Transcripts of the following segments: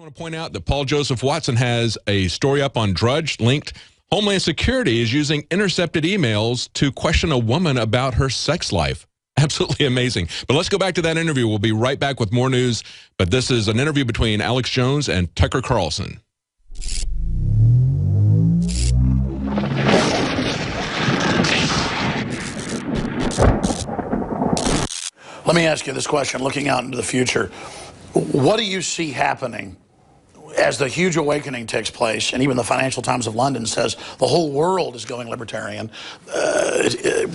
I want to point out that Paul Joseph Watson has a story up on Drudge linked. Homeland Security is using intercepted emails to question a woman about her sex life. Absolutely amazing. But let's go back to that interview. We'll be right back with more news. But this is an interview between Alex Jones and Tucker Carlson. Let me ask you this question, looking out into the future. What do you see happening as the huge awakening takes place? And even the Financial Times of London says the whole world is going libertarian,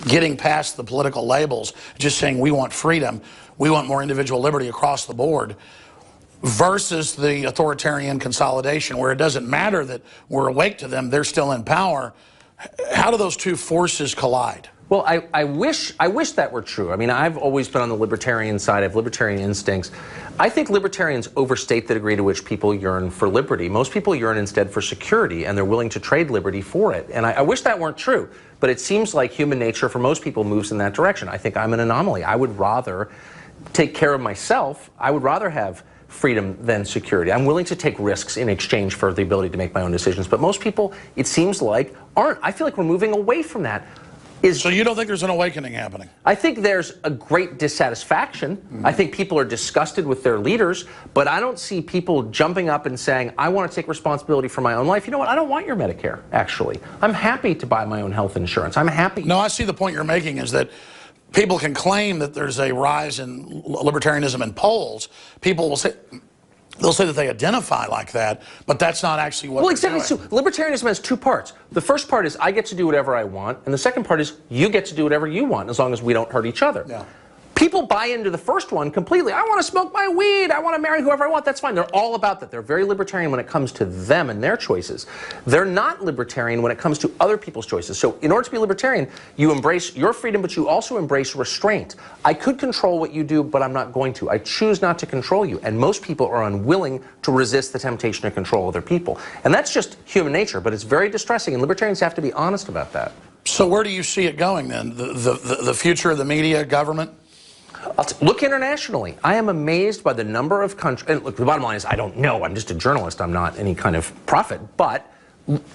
getting past the political labels, just saying we want freedom, we want more individual liberty across the board, versus the authoritarian consolidation where it doesn't matter that we're awake to them, they're still in power. How do those two forces collide? Well, I wish that were true. I mean, I've always been on the libertarian side. I have libertarian instincts. I think libertarians overstate the degree to which people yearn for liberty. Most people yearn instead for security, and they're willing to trade liberty for it. And I wish that weren't true, but it seems like human nature for most people moves in that direction. I think I'm an anomaly. I would rather take care of myself. I would rather have freedom than security. I'm willing to take risks in exchange for the ability to make my own decisions. But most people, it seems like, aren't. I feel like we're moving away from that. So you don't think there's an awakening happening? I think there's a great dissatisfaction. I think people are disgusted with their leaders, but I don't see people jumping up and saying, I want to take responsibility for my own life. You know what? I don't want your Medicare, actually. I'm happy to buy my own health insurance. I'm happy. No, I see the point you're making is that people can claim that there's a rise in libertarianism in polls. People will say, they'll say that they identify like that, but that's not actually what they're doing. So libertarianism has two parts. The first part is I get to do whatever I want, and the second part is you get to do whatever you want, as long as we don't hurt each other. Yeah. People buy into the first one completely. I want to smoke my weed. I want to marry whoever I want. That's fine. They're all about that. They're very libertarian when it comes to them and their choices. They're not libertarian when it comes to other people's choices. So in order to be libertarian, you embrace your freedom, but you also embrace restraint. I could control what you do, but I'm not going to. I choose not to control you. And most people are unwilling to resist the temptation to control other people. And that's just human nature, but it's very distressing, and libertarians have to be honest about that. So where do you see it going then? The future of the media, government? Look internationally. I am amazed by the number of countries, and look, the bottom line is I don't know, I'm just a journalist, I'm not any kind of prophet, but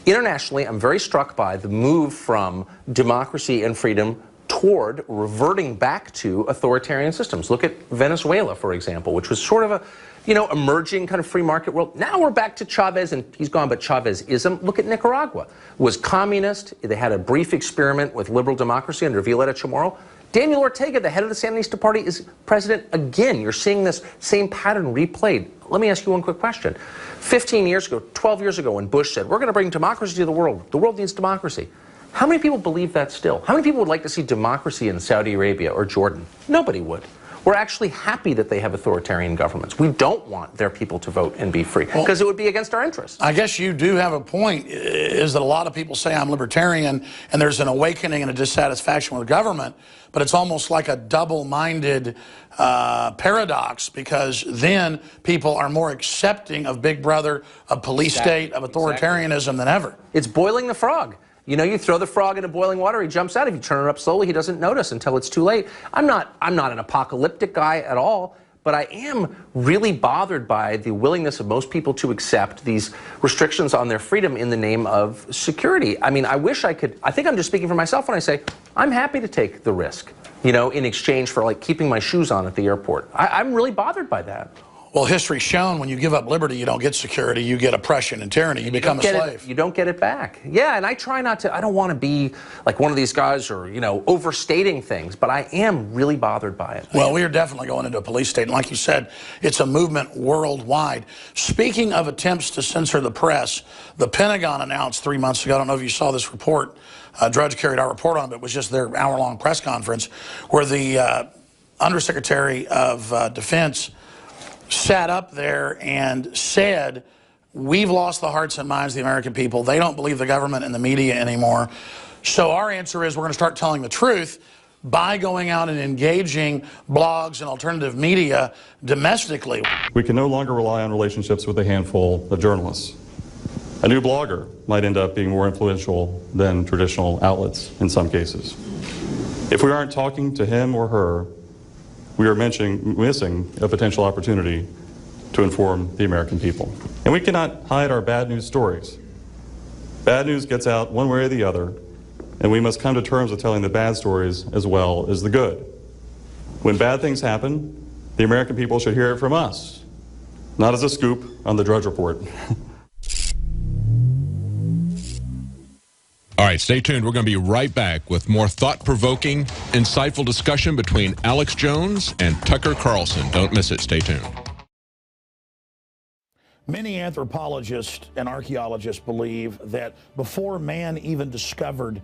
internationally I'm very struck by the move from democracy and freedom toward reverting back to authoritarian systems. Look at Venezuela, for example, which was sort of a, emerging kind of free market world. Now we're back to Chavez, and he's gone, but Chavezism. Look at Nicaragua. It was communist. They had a brief experiment with liberal democracy under Violeta Chamorro. Daniel Ortega, the head of the Sandinista Party, is president again. You're seeing this same pattern replayed. Let me ask you one quick question. 15 years ago, 12 years ago, when Bush said, we're going to bring democracy to the world needs democracy. How many people believe that still? How many people would like to see democracy in Saudi Arabia or Jordan? Nobody would. We're actually happy that they have authoritarian governments. We don't want their people to vote and be free, because it would be against our interests. I guess you do have a point, is that a lot of people say I'm libertarian, and there's an awakening and a dissatisfaction with government, but it's almost like a double-minded paradox, because then people are more accepting of Big Brother, of police state, of authoritarianism than ever. It's boiling the frog. You throw the frog into boiling water, he jumps out. If you turn it up slowly, he doesn't notice until it's too late. I'm not an apocalyptic guy at all, but I am really bothered by the willingness of most people to accept these restrictions on their freedom in the name of security. I mean, I wish I could. I think I'm just speaking for myself when I say I'm happy to take the risk, in exchange for like keeping my shoes on at the airport. I'm really bothered by that. Well, history's shown when you give up liberty, you don't get security, you get oppression and tyranny, you become a slave. You don't get it back. Yeah, and I try not to, I don't want to be like one of these guys or, overstating things, but I am really bothered by it. Well, we are definitely going into a police state, and like you said, it's a movement worldwide. Speaking of attempts to censor the press, the Pentagon announced 3 months ago, I don't know if you saw this report, Drudge carried our report on it, but it was just their hour-long press conference, where the Undersecretary of Defense sat up there and said, we've lost the hearts and minds of the American people. They don't believe the government and the media anymore. So our answer is we're going to start telling the truth by going out and engaging blogs and alternative media domestically. We can no longer rely on relationships with a handful of journalists. A new blogger might end up being more influential than traditional outlets in some cases. If we aren't talking to him or her, we are missing a potential opportunity to inform the American people. And we cannot hide our bad news stories. Bad news gets out one way or the other, and we must come to terms with telling the bad stories as well as the good. When bad things happen, the American people should hear it from us, not as a scoop on the Drudge Report. All right, stay tuned. We're going to be right back with more thought-provoking, insightful discussion between Alex Jones and Tucker Carlson. Don't miss it. Stay tuned. Many anthropologists and archaeologists believe that before man even discovered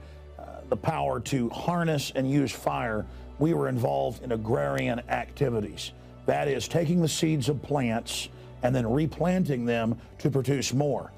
the power to harness and use fire, we were involved in agrarian activities. That is, taking the seeds of plants and then replanting them to produce more.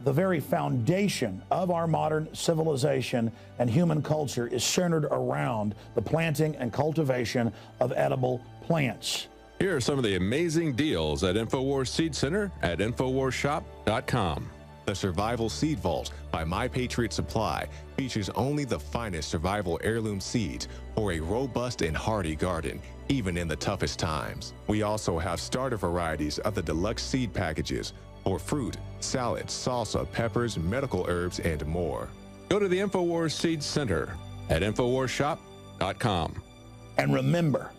The very foundation of our modern civilization and human culture is centered around the planting and cultivation of edible plants. Here are some of the amazing deals at InfoWars Seed Center at InfoWarsShop.com. The Survival Seed Vault by My Patriot Supply features only the finest survival heirloom seeds for a robust and hardy garden, even in the toughest times. We also have starter varieties of the deluxe seed packages for fruit, salad, salsa, peppers, medical herbs, and more. Go to the InfoWars Seed Center at InfoWarsShop.com. And remember,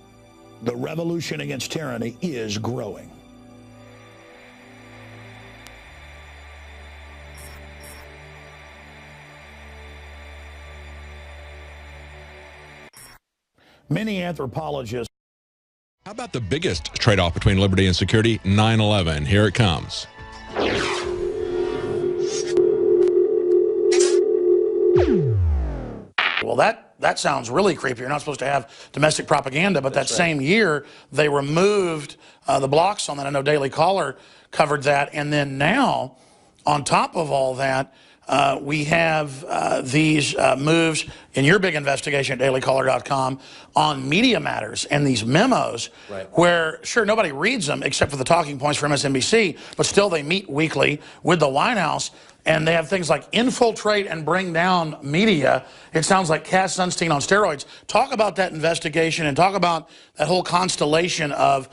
the revolution against tyranny is growing. Many anthropologists. How about the biggest trade-off between liberty and security? 9/11. Here it comes. Well, that sounds really creepy. You're not supposed to have domestic propaganda, but that same year they removed the blocks on that. I know Daily Caller covered that. And then now, on top of all that, we have these moves in your big investigation at dailycaller.com on Media Matters and these memos where, sure, nobody reads them except for the talking points from MSNBC, but still they meet weekly with the White House, and they have things like infiltrate and bring down media. It sounds like Cass Sunstein on steroids. Talk about that investigation and talk about that whole constellation of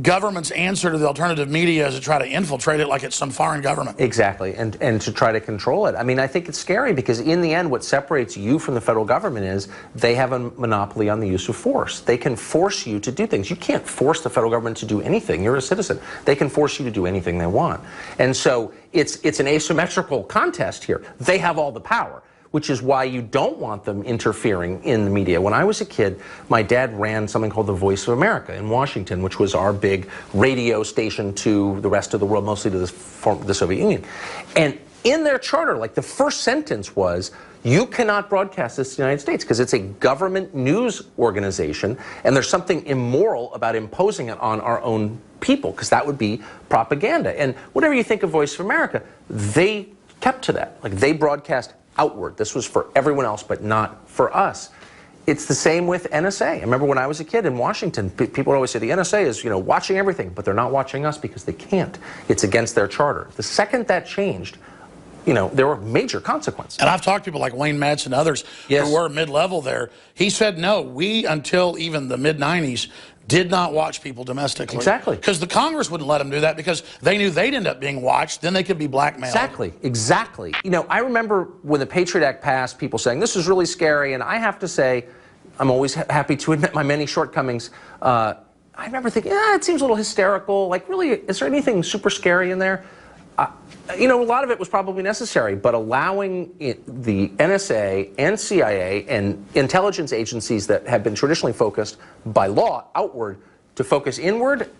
government's answer to the alternative media is to try to infiltrate it like it's some foreign government. Exactly, and to try to control it. I mean, I think it's scary because in the end what separates you from the federal government is they have a monopoly on the use of force. They can force you to do things. You can't force the federal government to do anything. You're a citizen. They can force you to do anything they want. And so it's an asymmetrical contest here. They have all the power, which is why you don't want them interfering in the media. When I was a kid, my dad ran something called the Voice of America in Washington, which was our big radio station to the rest of the world, mostly to the Soviet Union. And in their charter, like the first sentence was, you cannot broadcast this to the United States because it's a government news organization, and there's something immoral about imposing it on our own people, because that would be propaganda. And whatever you think of Voice of America, they kept to that. Like, they broadcast outward. This was for everyone else, but not for us. It's the same with NSA. I remember when I was a kid in Washington, people would always say the NSA is, watching everything, but they're not watching us because they can't. It's against their charter. The second that changed, there were major consequences. And I've talked to people like Wayne Madsen and others who were mid-level there. He said, no, we, until even the mid-90s, did not watch people domestically. Exactly. Because the Congress wouldn't let them do that because they knew they'd end up being watched, then they could be blackmailed. Exactly. I remember when the Patriot Act passed, people saying, this is really scary, and I have to say, I'm always happy to admit my many shortcomings. I remember thinking, it seems a little hysterical. Like, really, is there anything super scary in there? A lot of it was probably necessary, but allowing the NSA and CIA and intelligence agencies that have been traditionally focused by law outward to focus inward,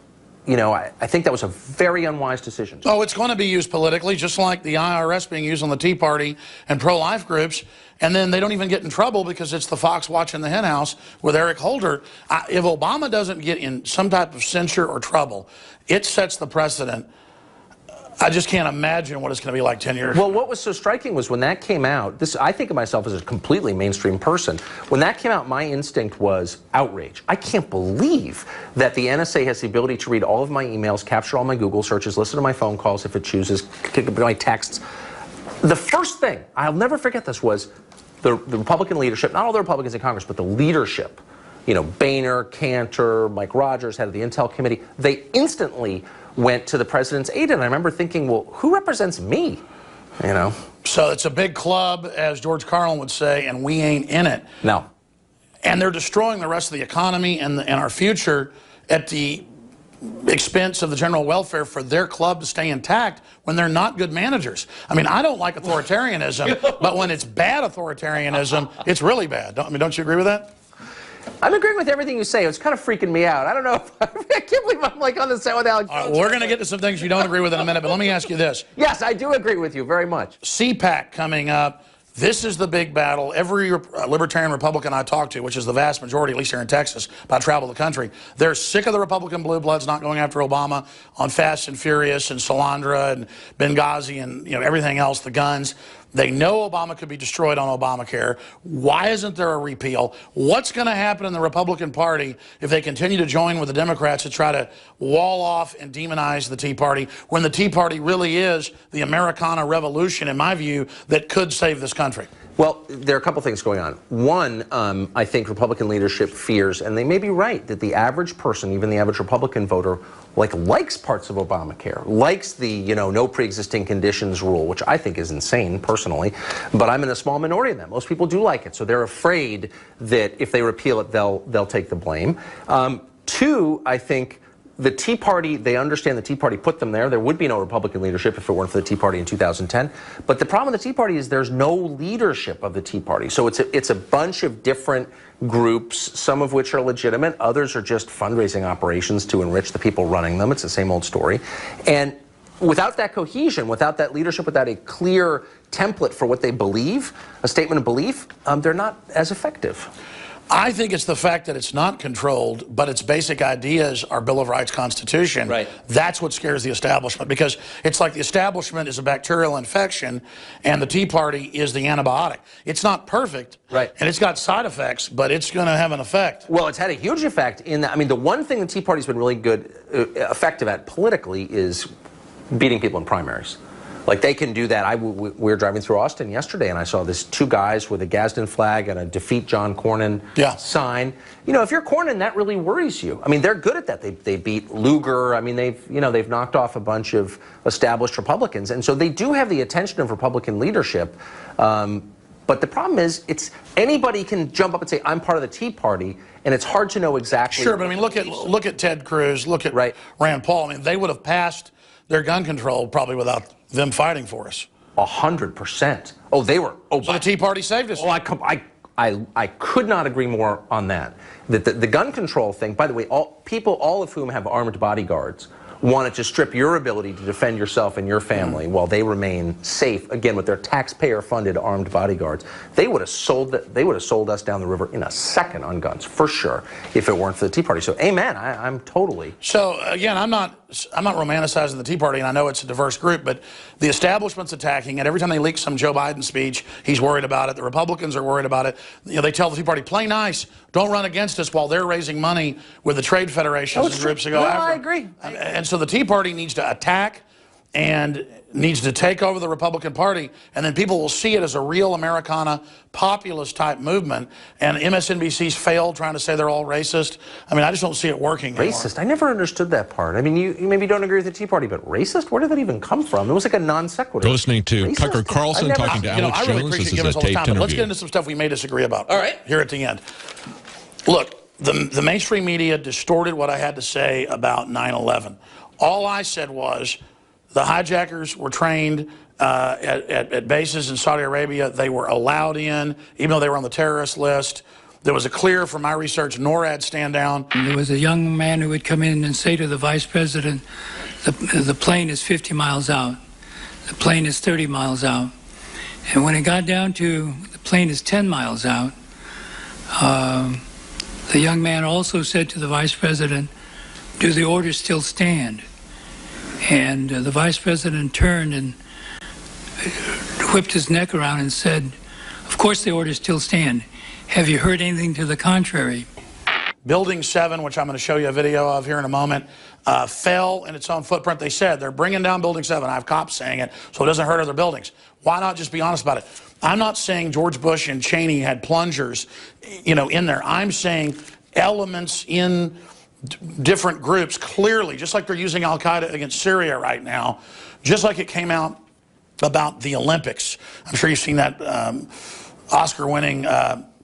I think that was a very unwise decision. Oh, it's going to be used politically, just like the IRS being used on the Tea Party and pro-life groups, and then they don't even get in trouble because it's the fox watching the hen house with Eric Holder. If Obama doesn't get in some type of censure or trouble, it sets the precedent. I just can't imagine what it's going to be like 10 years. Well, what was so striking was when that came out, I think of myself as a completely mainstream person. When that came out, my instinct was outrage. I can't believe that the NSA has the ability to read all of my emails, capture all my Google searches, listen to my phone calls if it chooses, my texts. The first thing, I'll never forget this, was the Republican leadership, not all the Republicans in Congress, but the leadership, Boehner, Cantor, Mike Rogers, head of the Intel Committee, they instantly went to the president's aid. And I remember thinking, well, who represents me? You know? So it's a big club, as George Carlin would say, and we ain't in it. No. And they're destroying the rest of the economy and our future at the expense of the general welfare for their club to stay intact when they're not good managers. I mean, I don't like authoritarianism, but when it's bad authoritarianism, it's really bad. Don't you agree with that? I'm agreeing with everything you say. It's kind of freaking me out. I don't know. I can't believe I'm like on the set with Alex. We're going to get to some things you don't agree with in a minute, but let me ask you this. Yes, I do agree with you very much. CPAC coming up. This is the big battle. Every libertarian Republican I talk to, which is the vast majority, at least here in Texas, but I travel the country, they're sick of the Republican blue bloods not going after Obama on Fast and Furious and Salandra and Benghazi and everything else, the guns. They know Obama could be destroyed on Obamacare. Why isn't there a repeal? What's going to happen in the Republican Party if they continue to join with the Democrats to try to wall off and demonize the Tea Party when the Tea Party really is the Americana revolution, in my view, that could save this country? Well, there are a couple things going on. One, I think Republican leadership fears, and they may be right, that the average person, even the average Republican voter, likes parts of Obamacare, likes the no pre-existing conditions rule, which I think is insane personally, but I'm in a small minority of them. Most people do like it, so they're afraid that if they repeal it, they'll take the blame. Two, I think the Tea Party, they understand the Tea Party put them there. There would be no Republican leadership if it weren't for the Tea Party in 2010. But the problem with the Tea Party is there's no leadership of the Tea Party. So it's a bunch of different groups, some of which are legitimate, others are just fundraising operations to enrich the people running them. It's the same old story. And without that cohesion, without that leadership, without a clear template for what they believe, a statement of belief, they're not as effective. I think it's the fact that it's not controlled, but its basic ideas are Bill of Rights, Constitution. Right. That's what scares the establishment, because it's like the establishment is a bacterial infection and the Tea Party is the antibiotic. It's not perfect, right, and it's got side effects, but it's going to have an effect. Well, it's had a huge effect in that. I mean, the one thing the Tea Party's been really good, effective at politically is beating people in primaries. Like, they can do that. We were driving through Austin yesterday, and I saw this two guys with a Gadsden flag and a Defeat John Cornyn sign. If you're Cornyn, that really worries you. I mean, they're good at that. They beat Lugar. I mean, they've knocked off a bunch of established Republicans, and so they do have the attention of Republican leadership. But the problem is, anybody can jump up and say, I'm part of the Tea Party, and it's hard to know exactly. Sure, but I mean, look at Ted Cruz, look at Rand Paul. I mean, they would have passed their gun control probably without them fighting for us. 100%. Oh, they were. Oh, so the Tea Party saved us. Oh, I could not agree more on that. The gun control thing, by the way, all of whom have armed bodyguards, wanted to strip your ability to defend yourself and your family while they remain safe, again, with their taxpayer-funded armed bodyguards. They would have sold us down the river in a second on guns, for sure, if it weren't for the Tea Party. So, amen. I'm totally. So, again, I'm not romanticizing the Tea Party, and I know it's a diverse group, but the establishment's attacking it. Every time they leak some Joe Biden speech, he's worried about it. The Republicans are worried about it. They tell the Tea Party, play nice, don't run against us, while they're raising money with the trade federations and groups to go after. I agree. And so the Tea Party needs to attack and needs to take over the Republican Party, and then people will see it as a real Americana populist type movement. And MSNBC's failed trying to say they're all racist. I mean, I just don't see it working anymore. Racist? I never understood that part. I mean, you maybe don't agree with the Tea Party, but racist? Where did that even come from? It was like a non sequitur. You're listening to racist? Tucker Carlson talking to Alex I really Jones. appreciate This giving is us a all the taped time, but let's interview. get into some stuff we may disagree about. All right. Here at the end. Look, the mainstream media distorted what I had to say about 9/11. All I said was the hijackers were trained at bases in Saudi Arabia. They were allowed in, even though they were on the terrorist list. There was a clear, from my research, NORAD stand down. There was a young man who would come in and say to the vice president, the plane is 50 miles out. The plane is 30 miles out. And when it got down to the plane is 10 miles out, the young man also said to the vice president, do the orders still stand? And the vice president turned and whipped his neck around and said, of course the orders still stand. Have you heard anything to the contrary? Building 7, which I'm going to show you a video of here in a moment, fell in its own footprint. They said they're bringing down Building 7. I have cops saying it, so it doesn't hurt other buildings. Why not just be honest about it? I'm not saying George Bush and Cheney had plungers, in there. I'm saying elements in different groups, clearly, just like they're using al-Qaeda against Syria right now, just like it came out about the Olympics. I'm sure you've seen that Oscar-winning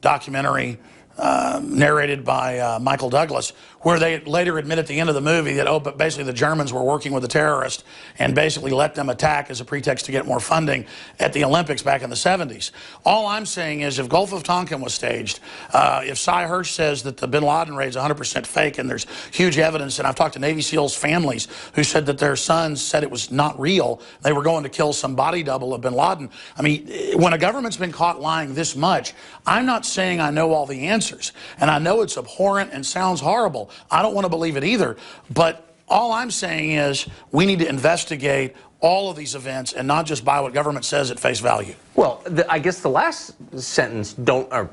documentary narrated by Michael Douglas, where they later admit at the end of the movie that, oh, but basically the Germans were working with the terrorists and basically let them attack as a pretext to get more funding at the Olympics back in the 70s. All I'm saying is if Gulf of Tonkin was staged, if Cy Hirsch says that the bin Laden raid is 100% fake and there's huge evidence, and I've talked to Navy SEALs families who said that their sons said it was not real, they were going to kill some body double of bin Laden. I mean, when a government's been caught lying this much, I'm not saying I know all the answers, and I know it's abhorrent and sounds horrible. I don't want to believe it either, but all I'm saying is we need to investigate all of these events and not just buy what government says at face value. Well, I guess the last sentence,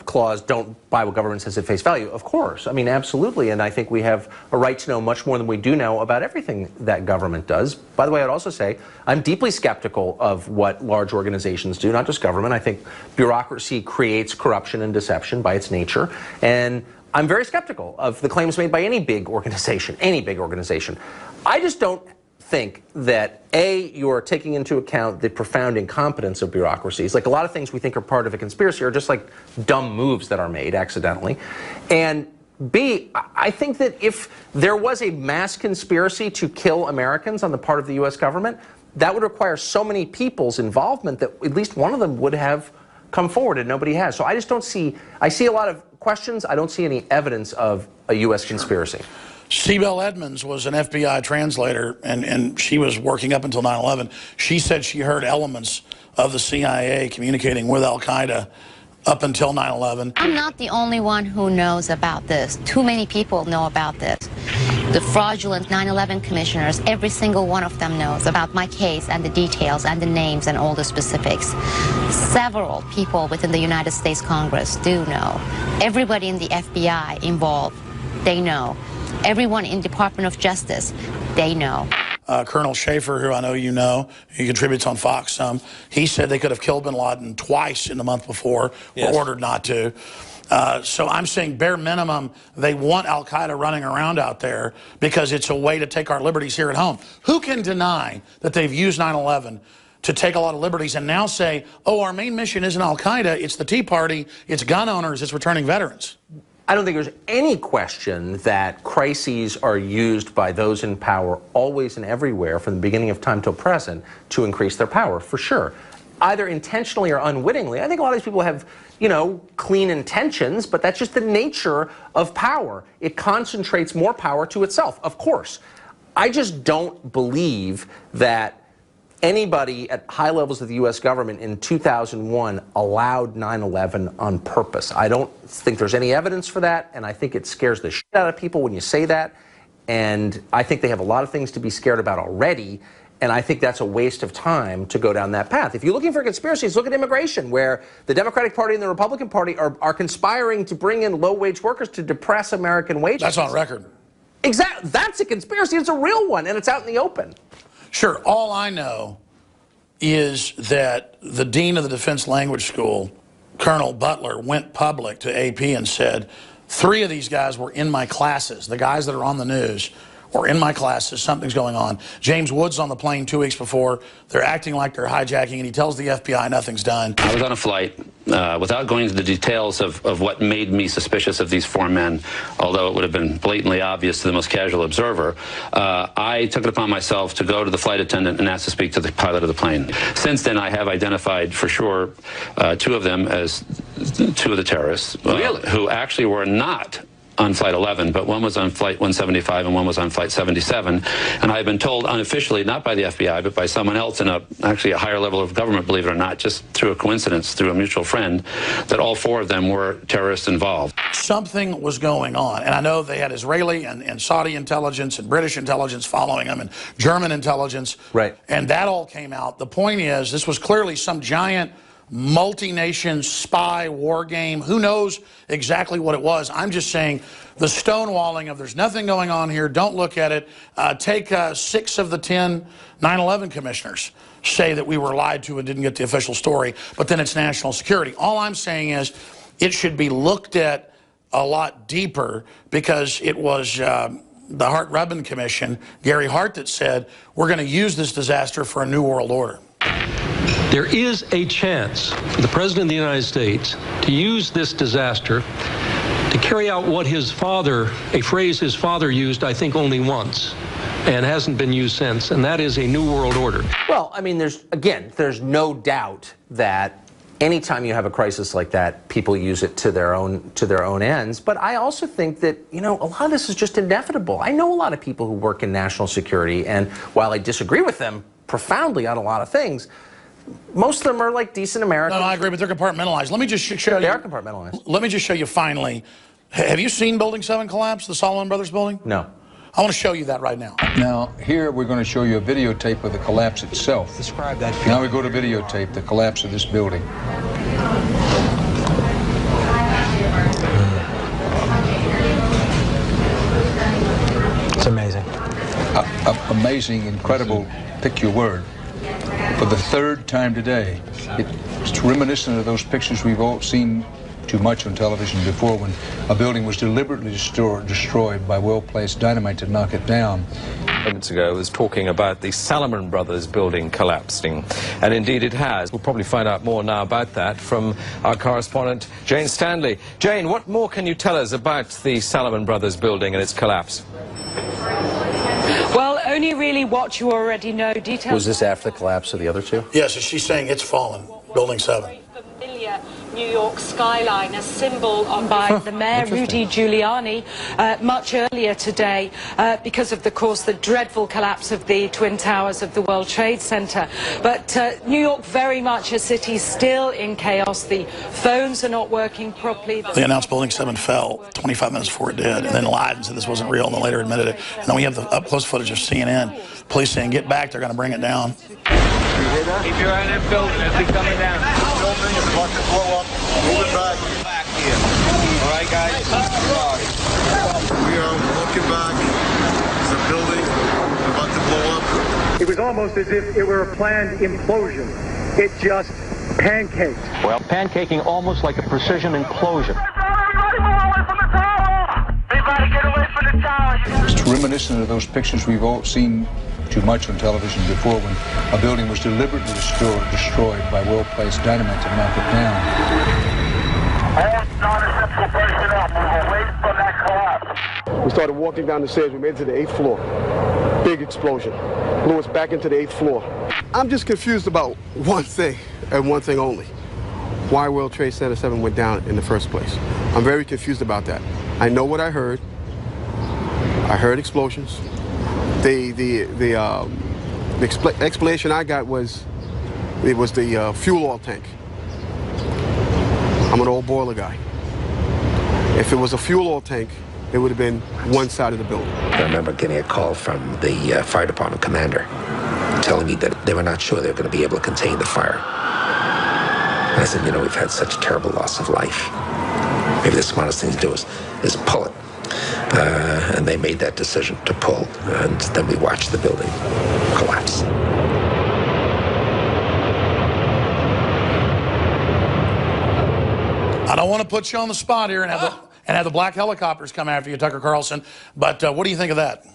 clause, don't buy what government says at face value, of course. I mean, absolutely, and I think we have a right to know much more than we do know about everything that government does. By the way, I'd also say I'm deeply skeptical of what large organizations do, not just government. I think bureaucracy creates corruption and deception by its nature, and I'm very skeptical of the claims made by any big organization, I just don't think that, A, you're taking into account the profound incompetence of bureaucracies. Like a lot of things we think are part of a conspiracy are just like dumb moves that are made accidentally. And B, I think that if there was a mass conspiracy to kill Americans on the part of the U.S. government, that would require so many people's involvement that at least one of them would have come forward, and nobody has. So I just don't see, I see a lot of questions. I don't see any evidence of a U.S. conspiracy. Sibel Edmonds was an FBI translator, and she was working up until 9/11. She said she heard elements of the CIA communicating with al-Qaeda up until 9/11. I'm not the only one who knows about this. Too many people know about this. The fraudulent 9/11 commissioners, every single one of them knows about my case and the details and the names and all the specifics. Several people within the United States Congress do know. Everybody in the FBI involved, they know. Everyone in Department of Justice, they know. Colonel Schaefer, who I know you know, he contributes on Fox some, he said they could have killed bin Laden twice in the month before, were ordered not to. So I'm saying bare minimum, they want al-Qaeda running around out there because it's a way to take our liberties here at home. Who can deny that they've used 9/11 to take a lot of liberties and now say, oh, our main mission isn't al-Qaeda, it's the Tea Party, it's gun owners, it's returning veterans? I don't think there's any question that crises are used by those in power always and everywhere from the beginning of time till present to increase their power, for sure. Either intentionally or unwittingly. I think a lot of these people have, you know, clean intentions, but that's just the nature of power. It concentrates more power to itself, of course. I just don't believe that anybody at high levels of the U.S. government in 2001 allowed 9/11 on purpose. I don't think there's any evidence for that, and I think it scares the shit out of people when you say that, and I think they have a lot of things to be scared about already, and I think that's a waste of time to go down that path. If you're looking for conspiracies, look at immigration, where the Democratic Party and the Republican Party are conspiring to bring in low-wage workers to depress American wages. That's on record. Exactly. That's a conspiracy. It's a real one, and it's out in the open. Sure. All I know is that the dean of the Defense Language School, Colonel Butler, went public to AP and said, 3 of these guys were in my classes. The guys that are on the news were in my classes. Something's going on. James Woods on the plane 2 weeks before. They're acting like they're hijacking, and he tells the FBI nothing's done. I was on a flight. Without going into the details of what made me suspicious of these 4 men, although it would have been blatantly obvious to the most casual observer, I took it upon myself to go to the flight attendant and ask to speak to the pilot of the plane. Since then, I have identified for sure 2 of them as 2 of the terrorists, who actually were not on Flight 11, but one was on Flight 175 and one was on Flight 77. And I've been told unofficially, not by the FBI, but by someone else in actually a higher level of government, believe it or not, just through a coincidence, through a mutual friend, that all 4 of them were terrorists involved. Something was going on. And I know they had Israeli and Saudi intelligence and British intelligence following them and German intelligence. Right. And that all came out. The point is, this was clearly some giant multi-nation spy war game. Who knows exactly what it was? I'm just saying the stonewalling of there's nothing going on here, don't look at it. Take 6 of the 10 9/11 commissioners say that we were lied to and didn't get the official story, but then it's national security. All I'm saying is it should be looked at a lot deeper because it was the Hart-Rubin Commission, Gary Hart, that said, we're going to use this disaster for a new world order. There is a chance for the President of the United States to use this disaster to carry out what his father, a phrase his father used, I think, only once, and hasn't been used since, and that is a new world order. Well, I mean, there's no doubt that anytime you have a crisis like that, people use it to their own ends. But I also think that, you know, a lot of this is just inevitable. I know a lot of people who work in national security, and while I disagree with them profoundly on a lot of things, most of them are like decent Americans. No, I agree, but they're compartmentalized. Let me just show you. They are compartmentalized. Let me just show you finally. Have you seen Building 7 collapse, the Solomon Brothers building? No. I want to show you that right now. Now, here we're going to show you a videotape of the collapse itself. Describe that. Now we go to videotape, the collapse of this building. It's amazing. Amazing, incredible, pick your word. For the third time today, it's reminiscent of those pictures we've all seen too much on television before, when a building was deliberately destroyed by well-placed dynamite to knock it down. Moments ago was talking about the Salomon Brothers building collapsing, and indeed it has. We'll probably find out more now about that from our correspondent Jane Stanley. Jane, what more can you tell us about the Salomon Brothers building and its collapse? Well, only really what you already know. Details. Was this after the collapse of the other two? Yes, she's saying it's fallen, Building 7. Familiar New York skyline, a symbol on by the mayor, Rudy Giuliani, much earlier today because of, course, the dreadful collapse of the Twin Towers of the World Trade Center. But New York, very much a city still in chaos. The phones are not working properly. They announced Building 7 fell 25 minutes before it did, and then lied and said this wasn't real, and then later admitted it. And then we have the up-close footage of CNN. Police saying, get back, they're going to bring it down. Keep your eye on that building as we coming down. Watch it blow up. Move it back. Back here. All right, guys? We are looking back. There's a building about to blow up. It was almost as if it were a planned implosion. It just pancaked. Well, pancaking almost like a precision implosion. It's reminiscent of those pictures we've all seen too much on television before, when a building was deliberately destroyed by well-placed dynamite to knock it down. We started walking down the stairs. We made it to the 8th floor. Big explosion. Blew us back into the 8th floor. I'm just confused about one thing, and one thing only. Why World Trade Center 7 went down in the first place. I'm very confused about that. I know what I heard. I heard explosions. The explanation I got was it was the fuel oil tank. I'm an old boiler guy. If it was a fuel oil tank, it would have been one side of the building. I remember getting a call from the fire department commander telling me that they were not sure they were going to be able to contain the fire. And I said, you know, we've had such a terrible loss of life. Maybe the smartest thing to do is pull it. And they made that decision to pull, and then we watched the building collapse. I don't want to put you on the spot here and have the black helicopters come after you, Tucker Carlson, but what do you think of that?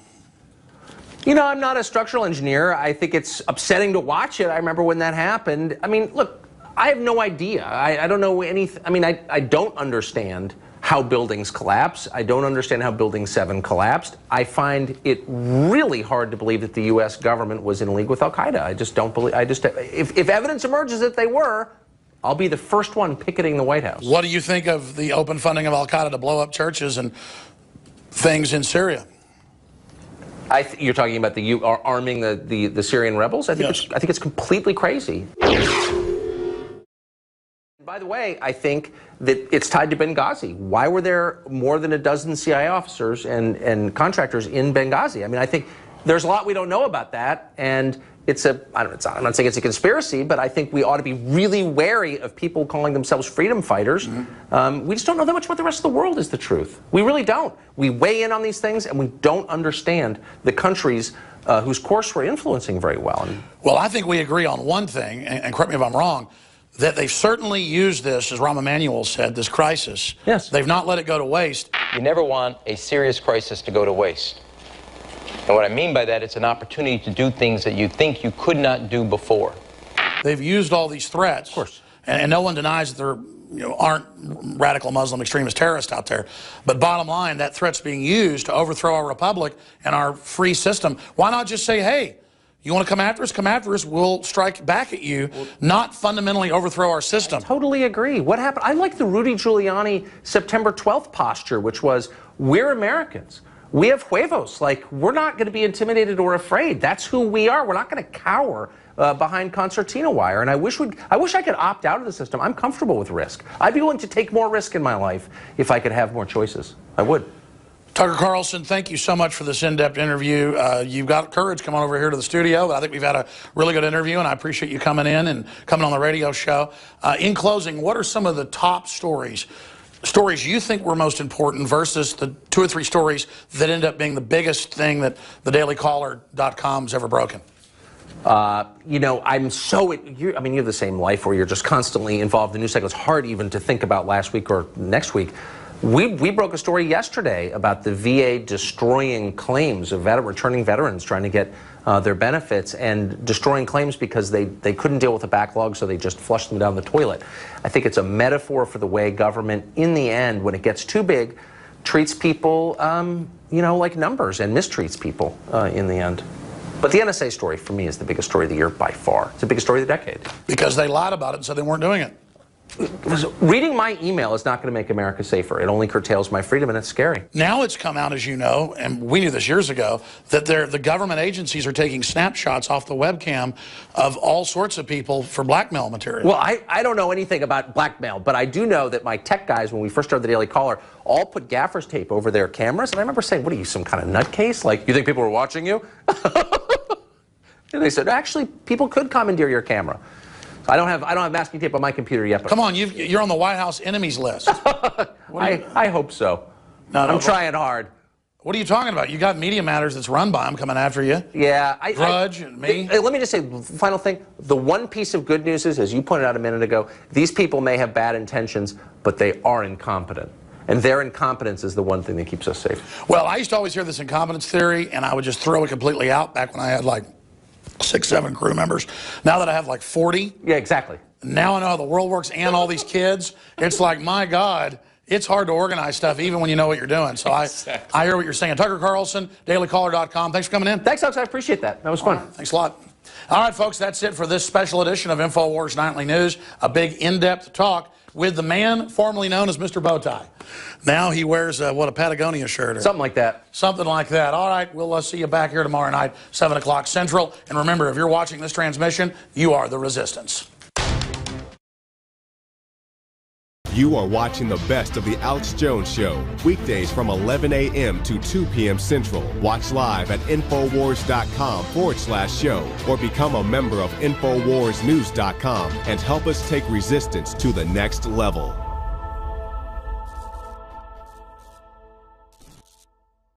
You know, I'm not a structural engineer. I think it's upsetting to watch it. I remember when that happened. I mean, look, I have no idea. I don't know anything. I mean, I don't understand how buildings collapse. I don't understand how Building 7 collapsed. I find it really hard to believe that the U.S. government was in league with Al-Qaeda. I just don't believe. If evidence emerges that they were, I'll be the first one picketing the White House. What do you think of the open funding of Al-Qaeda to blow up churches and things in Syria? You're talking about arming the Syrian rebels? I think it's completely crazy. By the way, I think that it's tied to Benghazi. Why were there more than a dozen CIA officers and contractors in Benghazi? I mean, I think there's a lot we don't know about that, and I'm not saying it's a conspiracy, but I think we ought to be really wary of people calling themselves freedom fighters. We just don't know that much about the rest of the world is the truth. We really don't. We weigh in on these things, and we don't understand the countries whose course we're influencing very well. Well, I think we agree on one thing, and correct me if I'm wrong, that they've certainly used this, as Rahm Emanuel said, this crisis. Yes. They've not let it go to waste. You never want a serious crisis to go to waste. And what I mean by that, it's an opportunity to do things that you think you could not do before. They've used all these threats. Of course. And no one denies that there aren't radical Muslim extremist terrorists out there. But bottom line, that threat's being used to overthrow our republic and our free system. Why not just say, hey, you want to come after us? Come after us. We'll strike back at you, not fundamentally overthrow our system. I totally agree. What happened? I like the Rudy Giuliani September 12th posture, which was, we're Americans. We have huevos. Like, we're not going to be intimidated or afraid. That's who we are. We're not going to cower behind concertina wire. And I wish I could opt out of the system. I'm comfortable with risk. I'd be willing to take more risk in my life if I could have more choices. I would. Tucker Carlson, thank you so much for this in-depth interview. You've got courage coming over here to the studio. I think we've had a really good interview, and I appreciate you coming in and coming on the radio show. In closing, what are some of the top stories you think were most important versus the 2 or 3 stories that end up being the biggest thing that the dailycaller.com's ever broken? You know, I mean, you have the same life where you're just constantly involved in news cycles. It's hard even to think about last week or next week. We broke a story yesterday about the VA destroying claims of returning veterans trying to get their benefits, and destroying claims because they couldn't deal with the backlog, so they just flushed them down the toilet. I think it's a metaphor for the way government, in the end, when it gets too big, treats people, you know, like numbers, and mistreats people in the end. But the NSA story, for me, is the biggest story of the year by far. It's the biggest story of the decade. Because they lied about it and said they weren't doing it. Reading my email is not going to make America safer. It only curtails my freedom, and it's scary. Now it's come out, as you know, and we knew this years ago, that the government agencies are taking snapshots off the webcam of all sorts of people for blackmail material. Well, I don't know anything about blackmail, but I do know that my tech guys, when we first started the Daily Caller, all put gaffer's tape over their cameras. And I remember saying, what are you, some kind of nutcase? Like, you think people were watching you? And they said, actually, people could commandeer your camera. I don't have masking tape on my computer yet. But come on, you're on the White House enemies list. I hope so. No, I'm trying hard. What are you talking about? You got Media Matters that's run by them coming after you. Yeah. Drudge and me. Let me just say, final thing, the one piece of good news is, as you pointed out a minute ago, these people may have bad intentions, but they are incompetent. And their incompetence is the one thing that keeps us safe. Well, I used to always hear this incompetence theory, and I would just throw it completely out back when I had like 6, 7 crew members. Now that I have like 40. Yeah, exactly. Now I know how the world works and all these kids. It's like, my God, it's hard to organize stuff even when you know what you're doing. So I hear what you're saying. Tucker Carlson, dailycaller.com. Thanks for coming in. Thanks, Alex. I appreciate that. That was fun. Thanks a lot. All right, folks, that's it for this special edition of InfoWars Nightly News. A big in-depth talk with the man formerly known as Mr. Bowtie. Now he wears, a Patagonia shirt? Or something like that. Something like that. All right, we'll see you back here tomorrow night, 7 o'clock Central. And remember, if you're watching this transmission, you are the resistance. You are watching the best of the Alex Jones Show, weekdays from 11 a.m. to 2 p.m. Central. Watch live at Infowars.com/show or become a member of InfoWarsNews.com and help us take resistance to the next level.